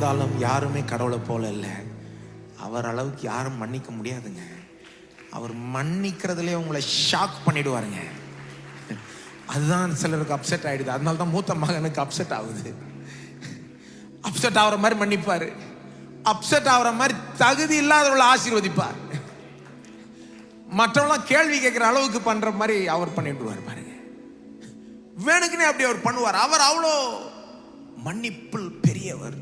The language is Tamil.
மன்னித்தாலும் யாருமே கடவுளை போல இல்லை. அவர் அளவுக்கு யாரும் மன்னிக்க முடியாதுங்க. அவர் மன்னிக்கிறதுலே உங்களை ஷாக் பண்ணிடுவாருங்க. அதுதான் சிலருக்கு அப்செட் ஆயிடுது. அதனால தான் மூத்த மகனுக்கு அப்செட் ஆகுது. அப்செட் ஆகிற மாதிரி மன்னிப்பாரு, அப்செட் ஆகிற மாதிரி தகுதி இல்லாதவர்களை ஆசீர்வதிப்பார், மற்றவங்களாம் கேள்வி கேட்கிற அளவுக்கு பண்ற மாதிரி அவர் பண்ணிடுவார் பாருங்க. வேணுக்குனே அப்படி அவர் பண்ணுவார். அவர் அவ்வளோ மன்னிப்பில் பெரியவர்.